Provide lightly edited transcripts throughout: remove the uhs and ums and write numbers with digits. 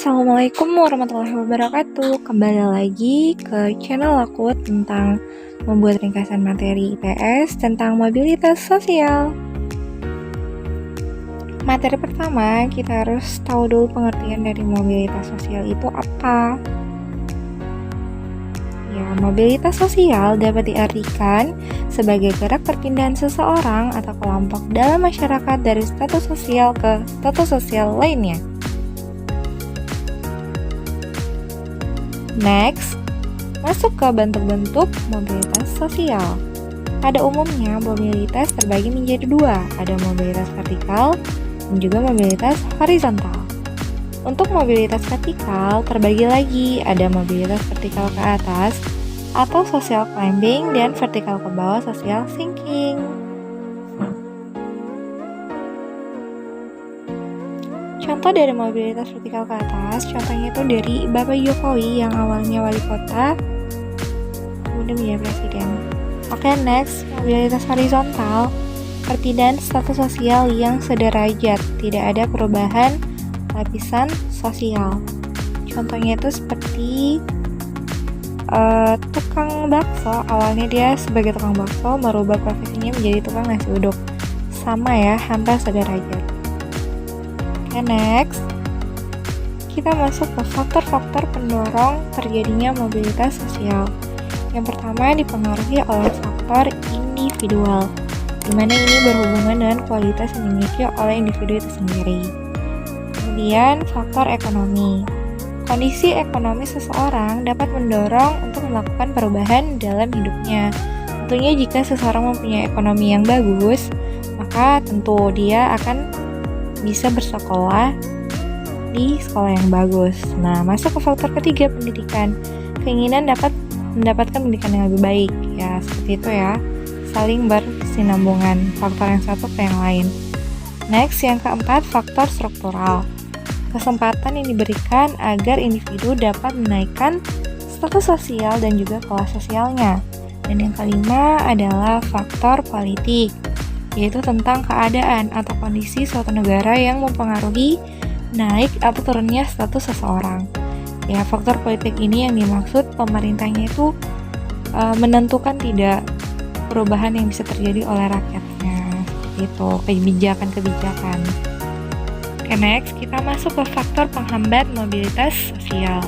Assalamualaikum warahmatullahi wabarakatuh. Kembali lagi ke channel aku tentang membuat ringkasan materi IPS tentang mobilitas sosial. Materi pertama, kita harus tahu dulu pengertian dari mobilitas sosial itu apa. Ya, mobilitas sosial dapat diartikan sebagai gerak perpindahan seseorang atau kelompok dalam masyarakat dari status sosial ke status sosial lainnya. Next, masuk ke bentuk-bentuk mobilitas sosial. Pada umumnya, mobilitas terbagi menjadi dua, ada mobilitas vertikal dan juga mobilitas horizontal. Untuk mobilitas vertikal terbagi lagi, ada mobilitas vertikal ke atas atau social climbing dan vertikal ke bawah social sinking. Contoh dari mobilitas vertikal ke atas, contohnya itu dari Bapak Jokowi yang awalnya wali kota, kemudian menjadi presiden. Oke, next, mobilitas horizontal, perpindahan status sosial yang sederajat, tidak ada perubahan lapisan sosial. Contohnya itu seperti tukang bakso, awalnya dia sebagai tukang bakso merubah profesinya menjadi tukang nasi uduk. Sama ya, hampir sederajat. Next, kita masuk ke faktor-faktor pendorong terjadinya mobilitas sosial. Yang pertama dipengaruhi oleh faktor individual, di mana ini berhubungan dengan kualitas yang dimiliki oleh individu itu sendiri. Kemudian faktor ekonomi. Kondisi ekonomi seseorang dapat mendorong untuk melakukan perubahan dalam hidupnya. Tentunya jika seseorang mempunyai ekonomi yang bagus, maka tentu dia akan bisa bersekolah di sekolah yang bagus. Nah, masuk ke faktor ketiga, pendidikan. Keinginan dapat mendapatkan pendidikan yang lebih baik. Ya, seperti itu ya. Saling bersinambungan faktor yang satu ke yang lain. Next, yang keempat, faktor struktural. Kesempatan yang diberikan agar individu dapat menaikkan status sosial dan juga kelas sosialnya. Dan yang kelima adalah faktor politik, yaitu tentang keadaan atau kondisi suatu negara yang mempengaruhi naik atau turunnya status seseorang. Ya, faktor politik ini yang dimaksud pemerintahnya itu menentukan tidak perubahan yang bisa terjadi oleh rakyatnya. Itu kebijakan-kebijakan. Oke, next kita masuk ke faktor penghambat mobilitas sosial.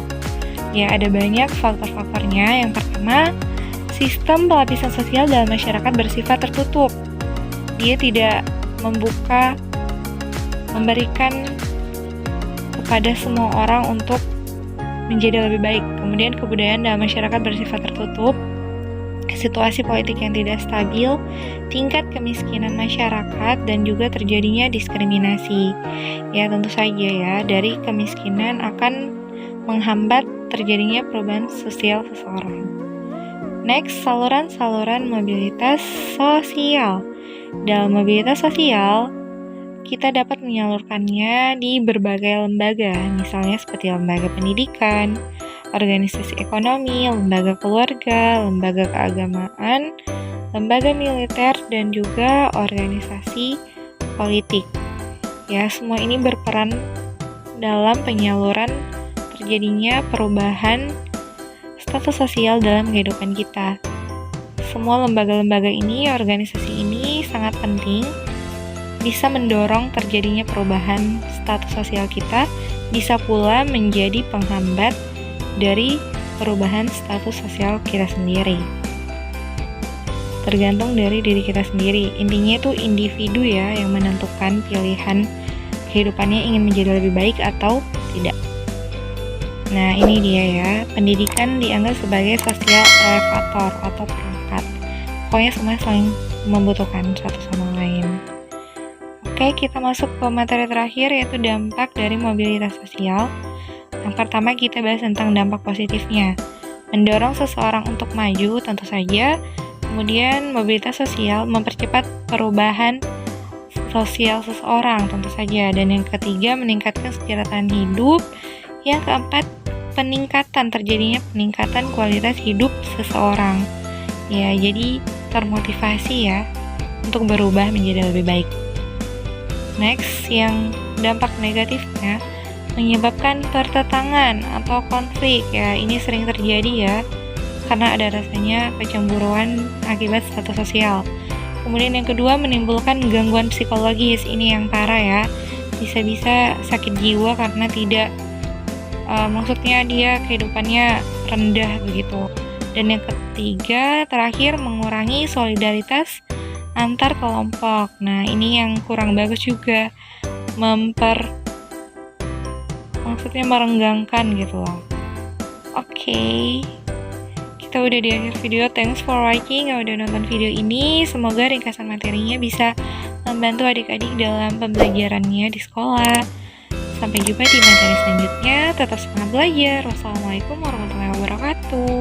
Ya, ada banyak faktor-faktornya. Yang pertama, sistem pelapisan sosial dalam masyarakat bersifat tertutup. Dia tidak memberikan kepada semua orang untuk menjadi lebih baik. Kemudian kebudayaan dalam masyarakat bersifat tertutup, situasi politik yang tidak stabil, tingkat kemiskinan masyarakat, dan juga terjadinya diskriminasi. Ya, tentu saja ya, dari kemiskinan akan menghambat terjadinya perubahan sosial seseorang. Next, saluran-saluran mobilitas sosial. Dalam mobilitas sosial, kita dapat menyalurkannya di berbagai lembaga, misalnya seperti lembaga pendidikan, organisasi ekonomi, lembaga keluarga, lembaga keagamaan, lembaga militer, dan juga organisasi politik. Ya, semua ini berperan dalam penyaluran terjadinya perubahan status sosial dalam kehidupan kita. Semua lembaga-lembaga ini, organisasi ini sangat penting, bisa mendorong terjadinya perubahan status sosial kita, bisa pula menjadi penghambat dari perubahan status sosial kita sendiri. Tergantung dari diri kita sendiri. Intinya itu individu ya yang menentukan pilihan kehidupannya ingin menjadi lebih baik atau tidak. Nah, ini dia ya, pendidikan dianggap sebagai sosial elevator atau perangkat. Pokoknya semua saling membutuhkan satu sama lain. Oke, kita masuk ke materi terakhir, yaitu dampak dari mobilitas sosial. Yang pertama kita bahas tentang dampak positifnya. Mendorong seseorang untuk maju, tentu saja. Kemudian mobilitas sosial mempercepat perubahan sosial seseorang, tentu saja. Dan yang ketiga, meningkatkan kesejahteraan hidup. Yang keempat, terjadinya peningkatan kualitas hidup seseorang. Ya, jadi termotivasi ya untuk berubah menjadi lebih baik. Next, yang dampak negatifnya, menyebabkan pertentangan atau konflik. Ya, ini sering terjadi ya, karena ada rasanya kecemburuan akibat status sosial. Kemudian yang kedua, menimbulkan gangguan psikologis. Ini yang parah ya, bisa-bisa sakit jiwa karena tidak maksudnya dia kehidupannya rendah begitu. Dan yang ketiga, terakhir, mengurangi solidaritas antar kelompok. Nah, ini yang kurang bagus juga, maksudnya merenggangkan gitu loh. Oke, kita udah di akhir video. Thanks for watching yang udah nonton video ini. Semoga ringkasan materinya bisa membantu adik-adik dalam pembelajarannya di sekolah. Sampai jumpa di materi selanjutnya. Tetap semangat belajar. Wassalamualaikum warahmatullahi wabarakatuh.